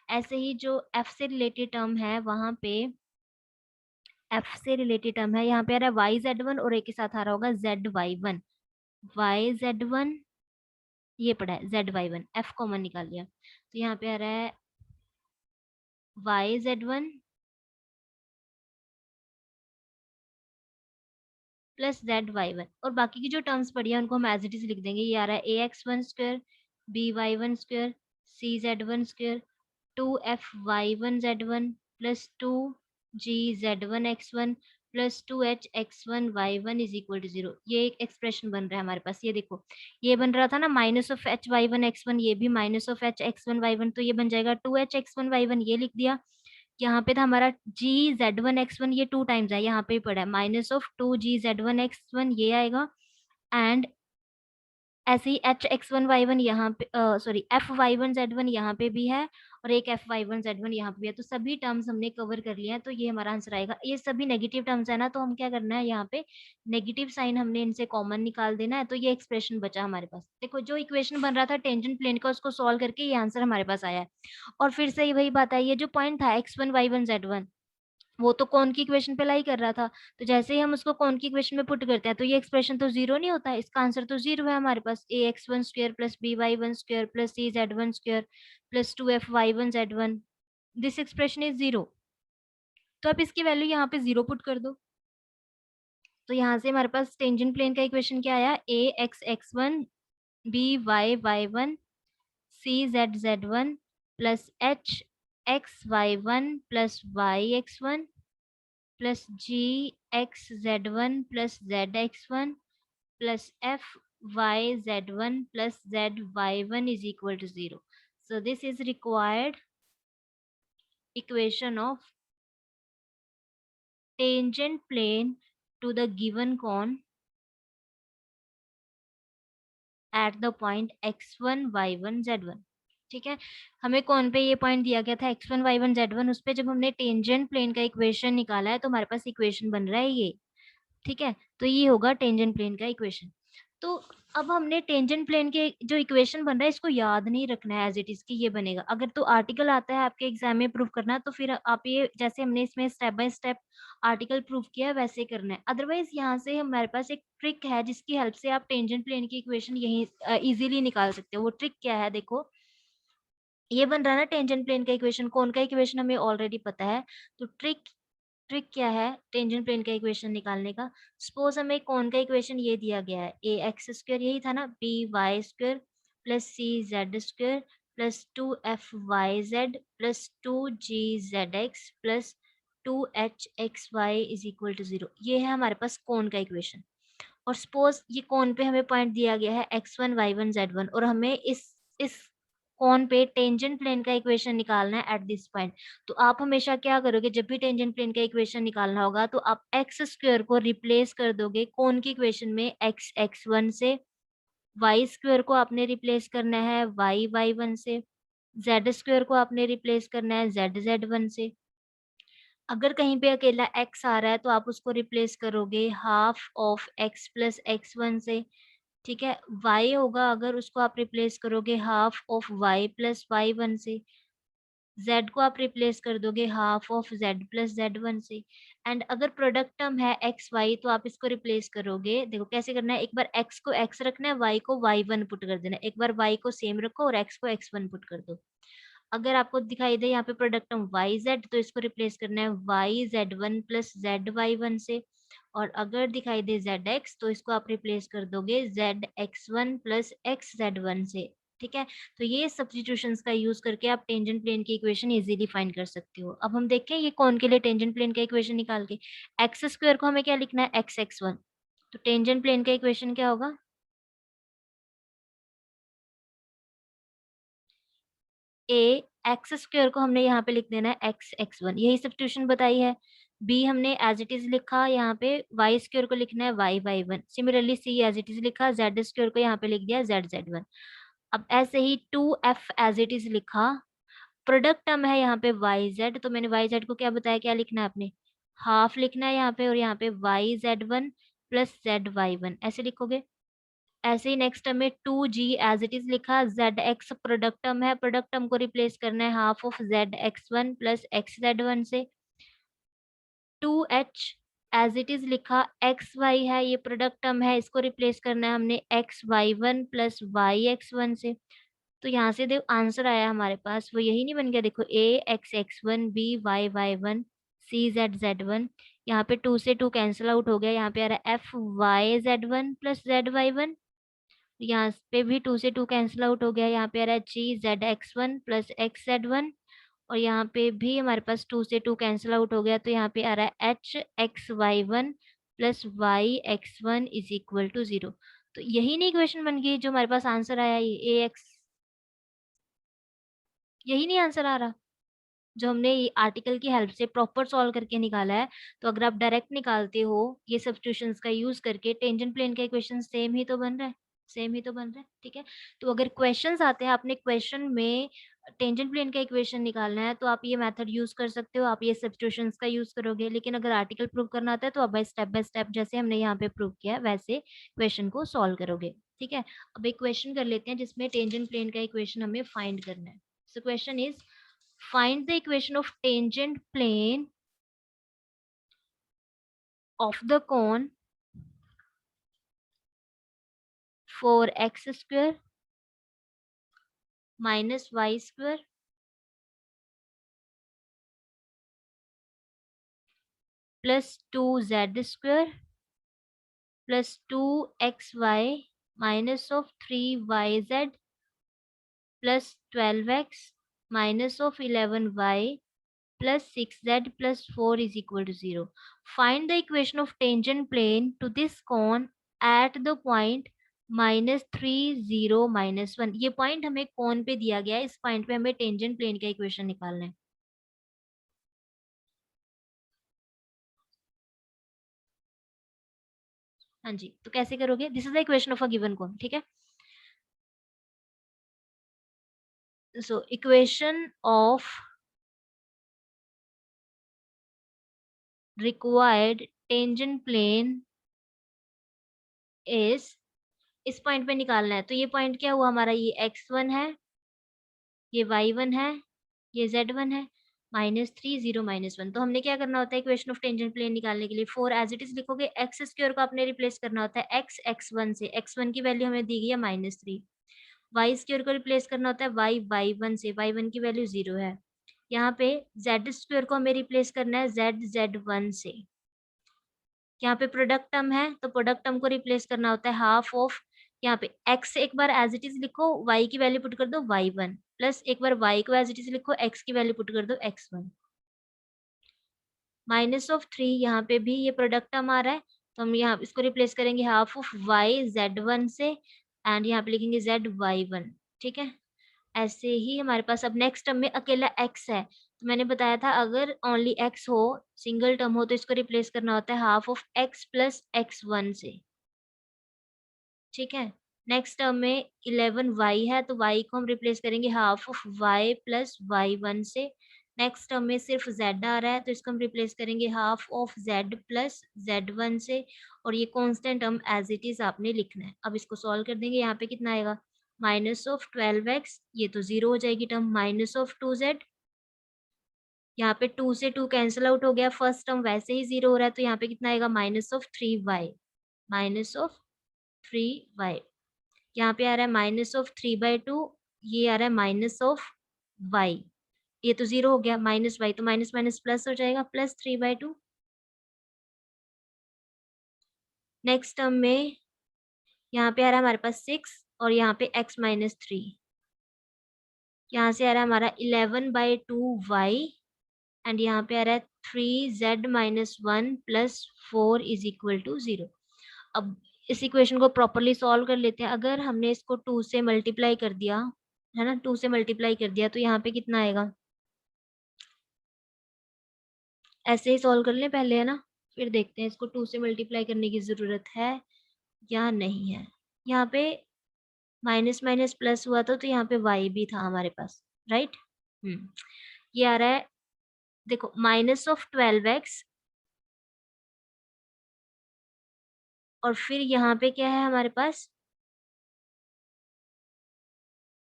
ऐसे ही जो एफ से रिलेटेड टर्म है वहां पे एफ से रिलेटेड टर्म है, यहाँ पे आ रहा है वाई जेड वन और एक के साथ आ रहा होगा Z Y one, Y Z one ये पड़ा है Z Y one, F common निकाल लिया तो यहाँ पे आ रहा है Y Z one plus Z Y one और बाकी की जो टर्म्स पड़ी है उनको हम एज इट इज लिख देंगे। ये आ रहा है ए x one square b Y one square c Z one square two F Y one Z one plus two ji Z one x one plus two h x one Y one is equal to 0। ये एक एक्सप्रेशन बन रहा है हमारे पास। ये देखो ये बन रहा था ना minus of h Y one x one, ये भी minus of h x one Y one, तो ये बन जाएगा two h x one Y one, ये लिख दिया। यहाँ पे था हमारा g Z one x one, ये टू टाइम्स है, यहाँ पे ही पड़ा है minus of two ji Z one x one, ये आएगा। एंड ऐसे ही h x one Y one यहाँ पे sorry F Y one Z one यहाँ पे भी है और एक F Y one Z one यहाँ पे भी है। तो सभी टर्म्स हमने कवर कर लिया है, तो ये हमारा आंसर आएगा। ये सभी नेगेटिव टर्म्स है ना, तो हम क्या करना है यहाँ पे नेगेटिव साइन हमने इनसे कॉमन निकाल देना है। तो ये एक्सप्रेशन बचा हमारे पास। देखो जो इक्वेशन बन रहा था टेंजेंट प्लेन का उसको सॉल्व करके ये आंसर हमारे पास आया है। और फिर से वही बात है, ये जो पॉइंट था X one Y one Z one वो तो कौन की इक्वेशन पे लाई कर रहा था, तो जैसे ही हम उसको कौन की इक्वेशन में पुट करते हैं तो ये एक्सप्रेशन तो जीरो नहीं होता है, इसका आंसर तो जीरो है हमारे पास। A x one square plus B Y one square plus C Z one square plus two F Y one Z one, this expression is zero. तो आप इसकी वैल्यू यहाँ पे जीरो पुट कर दो। तो यहाँ से हमारे पास टेंजेंट प्लेन का इक्वेशन क्या आया, a x x one b y y one c z z one plus h x Y one plus Y x one plus g x z one plus z x one plus F Y Z one plus Z Y one is equal to 0. So this is required equation of tangent plane to the given cone at the point x1 y1 z1. ठीक है, हमें कौन पे ये पॉइंट दिया गया था x1 y1 z1, उस पे जब हमने टेंजेंट प्लेन का इक्वेशन निकाला है तो हमारे पास इक्वेशन बन रहा है ये। ठीक है, तो ये होगा टेंजेंट प्लेन का इक्वेशन। तो अब हमने टेंजेंट प्लेन के जो इक्वेशन बन रहा है इसको याद नहीं रखना है एज इट इज की ये बनेगा। अगर तो आर्टिकल आता है आपके एग्जाम में प्रूव करना तो फिर आप ये जैसे हमने इसमें step by step article prove किया है वैसे करना है। अदरवाइज यहाँ से हमारे पास एक ट्रिक है जिसकी हेल्प से आप टेंजेंट प्लेन की इक्वेशन यही इजीली निकाल सकते हो। वो ट्रिक क्या है देखो, ये बन रहा है ना टेंजेंट प्लेन का इक्वेशन, कौन का इक्वेशन हमें ऑलरेडी पता है। तो ट्रिक ट्रिक क्या है टेंजेंट प्लेन का इक्वेशन निकालने का। सपोज हमें कौन का इक्वेशन ये दिया गया है, ए एक्स स्क्वायर यही था ना, B Y square plus C Z square plus 2 f y z plus 2 g z x plus 2 h x y is equal to 0। ये है हमारे पास कौन का इक्वेशन। और सपोज ये कौन पे हमें पॉइंट दिया गया है x1 y1 z1 और हमें इस कौन पे टेंजेंट प्लेन का इक्वेशन निकालना है एट दिस पॉइंट। तो आप हमेशा क्या करोगे, जब भी टेंजेंट प्लेन का इक्वेशन निकालना होगा तो आप एक्स स्क्वायर को रिप्लेस कर दोगे कौन की इक्वेशन में, एक्स x1 से, वाई स्क्वायर को आपने रिप्लेस करना है वाई y1 से, जेड स्क्वायर को आपने रिप्लेस करना है जेड z1 से। अगर कहीं पे अकेला x आ रहा है तो आप उसको रिप्लेस करोगे half of x plus x1 से। ठीक है, y होगा अगर उसको आप रिप्लेस करोगे half of y plus y1 से। z को आप रिप्लेस कर दोगे half of z plus z1 से। एंड अगर प्रोडक्ट टर्म है एक्स वाई तो आप इसको रिप्लेस करोगे, देखो कैसे करना है, एक बार x को x रखना है, y को y1 पुट कर देना है, एक बार y को सेम रखो और x को x1 पुट कर दो। अगर आपको दिखाई दे यहाँ पे प्रोडक्ट टर्म वाई जेड तो इसको रिप्लेस करना है Y z1 plus z y1 से। और अगर दिखाई दे जेड एक्स तो इसको आप रिप्लेस कर दोगे zx1 प्लस xz1 से। ठीक है, तो ये सब्स्टिट्यूशंस का यूज करके आप टेंजेंट प्लेन की इक्वेशन इजीली फाइंड कर सकते हो। अब हम देखें ये कौन के लिए टेंजेंट प्लेन का इक्वेशन निकाल के, एक्स स्क्वायर को हमें क्या लिखना है, x(x1), तो टेंजेंट प्लेन का इक्वेशन क्या होगा, ए एक्स स्क्वायर को हमने यहाँ पे लिख देना है x(x1), यही सब्स्टिट्यूशन बताई है। बी हमने एज इट इज लिखा, यहाँ पे वाई स्क्वायर को लिखना है y(y1). Similarly C as it is लिखा, जेड स्क्वायर को यहाँ पे लिख दिया z(z1). अब ऐसे ही 2f एज इट इज लिखा, प्रोडक्ट टर्म है यहाँ पे वाई जेड, तो मैंने वाई जेड को क्या बताया, क्या लिखना है आपने, हाफ लिखना है यहाँ पे, और यहाँ पे yz1 प्लस z y1 ऐसे लिखोगे। ऐसे ही नेक्स्ट टर्म में 2g एज इट इज लिखा, जेड एक्स प्रोडक्ट टर्म है, प्रोडक्ट टर्म को रिप्लेस करना है half of zx1 plus xz1 से। 2h एज इट इज लिखा, एक्स वाई है ये प्रोडक्ट टर्म है, इसको रिप्लेस करना है हमने xy1 प्लस yx1 से। तो यहाँ से देखो आंसर आया हमारे पास, वो यही नहीं बन गया, देखो a x(x1), b y(y1), c z(z1), यहाँ पे 2 से 2 कैंसिल आउट हो गया, यहाँ पे आ रहा है f(y)z1 प्लस z(y1), यहाँ पे भी 2 से 2 कैंसिल आउट हो गया, यहाँ पे आ रहा है g(z)x1 प्लस x(z1), और यहाँ पे भी हमारे पास 2 से 2 कैंसिल आउट हो गया, तो यहाँ पे आ रहा है h(x)y1 plus y(x1) is equal to 0। तो यही नहीं इक्वेशन बन गई जो हमारे पास आंसर आया, ये ax, यही नहीं आंसर आ रहा जो हमने ये आर्टिकल की हेल्प से प्रॉपर सॉल्व करके निकाला है। तो अगर आप डायरेक्ट निकालते हो ये सब्स्टिट्यूशंस का यूज करके, टेंजेंट प्लेन का इक्वेशन सेम ही तो बन रहा है, सेम ही तो बन रहा है। ठीक है, तो अगर क्वेश्चंस आते हैं, आपने क्वेश्चन में टेंजेंट प्लेन का इक्वेशन निकालना है तो आप ये मेथड यूज कर सकते हो, आप ये सब्स्टिट्यूशंस का यूज करोगे। लेकिन अगर आर्टिकल प्रूव करना आता है तो आप बाय स्टेप जैसे हमने यहाँ पे प्रूव किया है वैसे क्वेश्चन को सॉल्व करोगे। ठीक है, अब एक क्वेश्चन कर लेते हैं जिसमें टेंजेंट प्लेन का इक्वेशन हमें फाइंड करना है। So question is, find the equation of tangent plane of the cone for x square minus y square plus 2z square plus 2xy minus of 3yz plus 12x minus of 11y plus 6z plus 4 is equal to 0. Find the equation of tangent plane to this cone at the point -3 0 -1। ये पॉइंट हमें कौन पे दिया गया है, इस पॉइंट पे हमें टेंजेंट प्लेन का इक्वेशन निकालना है। हाँ जी, तो कैसे करोगे, this is the equation of a given cone. ठीक है, so equation of required tangent plane is इस पॉइंट पे निकालना है। तो ये पॉइंट क्या हुआ हमारा, ये x1 है, ये y1 है, ये z1 है, -3 0 -1। तो हमने क्या करना होता है इक्वेशन ऑफ टेंजेंट प्लेन निकालने के लिए, 4 एज इट इज लिखोगे, एक्स स्क्वायर को आपने रिप्लेस करना होता है x x1 से, x1 की वैल्यू हमें दी गई है -3। वाई स्क्वायर को रिप्लेस करना होता है y y1 से, y1 की वैल्यू 0 है। यहाँ पे z स्क्वायर को हमें रिप्लेस करना है z z1 से। यहाँ पे प्रोडक्ट टर्म है तो प्रोडक्ट टर्म को रिप्लेस करना होता है हाफ ऑफ, यहाँ पे x एक बार एज इट इज लिखो, y की वैल्यू पुट कर दो y1, प्लस एक बार y को एज इट इज लिखो, x की वैल्यू पुट कर दो x1, -3। यहाँ पे भी ये प्रोडक्ट टर्म आ रहा है तो हम यहाँ इसको रिप्लेस करेंगे हाफ ऑफ y z1 से, एंड यहाँ पे लिखेंगे z y1। ठीक है, ऐसे ही हमारे पास अब नेक्स्ट टर्म में अकेला x है, तो मैंने बताया था अगर ओनली x हो, सिंगल टर्म हो, तो इसको रिप्लेस करना होता है half of x plus x1 से। ठीक है, नेक्स्ट टर्म में 11y है तो y को हम रिप्लेस करेंगे half of y plus y1 से। नेक्स्ट टर्म में सिर्फ z आ रहा है तो इसको हम रिप्लेस करेंगे half of z plus z1 से, और ये constant term as it is आपने लिखना है। अब इसको सॉल्व कर देंगे, यहाँ पे कितना आएगा, -12x, ये तो 0 हो जाएगी टर्म, -2z, यहाँ पे 2 से 2 कैंसिल आउट हो गया, फर्स्ट टर्म वैसे ही 0 हो रहा है तो यहाँ पे कितना आएगा, -3y, -3y। यहाँ पे आ रहा है -3/2, ये आ रहा है -y, ये तो 0 हो गया, -y तो माइनस माइनस प्लस हो जाएगा, +3/2। नेक्स्ट टर्म में यहाँ पे आ रहा है हमारे पास 6 और यहाँ पे x-3, यहाँ से आ रहा है हमारा 11/2y, एंड यहाँ पे आ रहा है 3z-1 + 4 = 0। अब इस इक्वेशन को प्रॉपरली सॉल्व कर लेते हैं। अगर हमने इसको 2 से मल्टीप्लाई कर दिया है ना, 2 से मल्टीप्लाई कर दिया तो यहाँ पे कितना आएगा, ऐसे ही सॉल्व कर लें पहले, है ना, फिर देखते हैं इसको 2 से मल्टीप्लाई करने की ज़रूरत है या नहीं है। यहाँ पे माइनस माइनस प्लस हुआ था तो यहाँ पे y भी था हमारे पास, राइट। ये आ रहा है, देखो, -12x, और फिर यहाँ पे क्या है हमारे पास,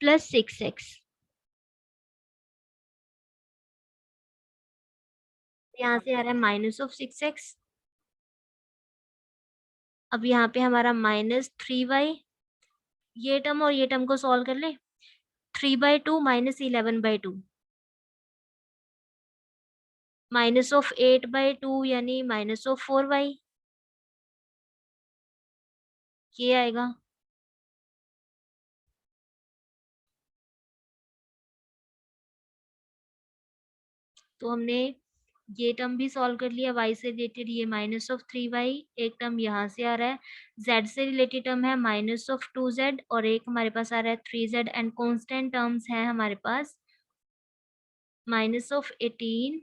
+6x, यहाँ से आ रहा है -6x। अब यहाँ पे हमारा -3y, ये टर्म और ये टर्म को सॉल्व कर ले, 3/2 -11/2, -8/2 यानी -4y, ये आएगा। तो हमने ये टर्म भी सॉल्व कर लिया, y से रिलेटेड, ये -3y, एक टर्म यहाँ से आ रहा है, z से रिलेटेड टर्म है -2z, और एक हमारे पास आ रहा है 3z, एंड कांस्टेंट टर्म्स हैं हमारे पास -18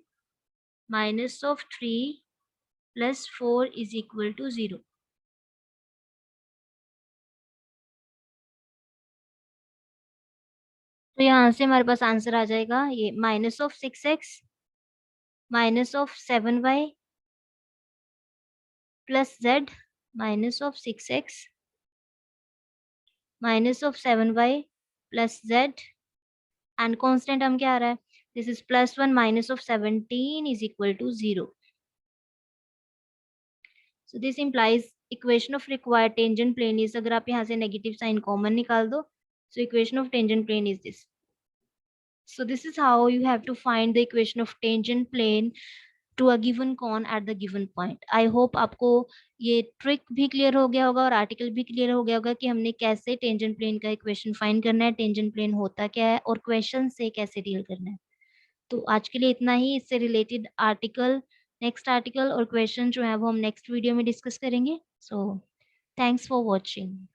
-3 + 4 = 0। तो यहाँ से हमारे पास आंसर आ जाएगा ये -6x -7y + z -6x -7y + z, and constant term क्या आ रहा है, this is +1 -17 = 0। So this implies equation of required tangent plane is, अगर आप यहाँ से नेगेटिव साइन कॉमन निकाल दो, so equation of tangent plane is this. So this is how you have to find the equation of tangent plane to a given cone at the given point. I hope आपको ये ट्रिक भी क्लियर हो गया होगा और आर्टिकल भी क्लियर हो गया होगा कि हमने कैसे टेंजेंट प्लेन का इक्वेशन फाइंड करना है, टेंजेंट प्लेन होता क्या है और क्वेश्चन से कैसे डील करना है। तो आज के लिए इतना ही, इससे रिलेटेड आर्टिकल, नेक्स्ट आर्टिकल और क्वेश्चन जो है वो हम नेक्स्ट वीडियो में डिस्कस करेंगे। So thanks for watching.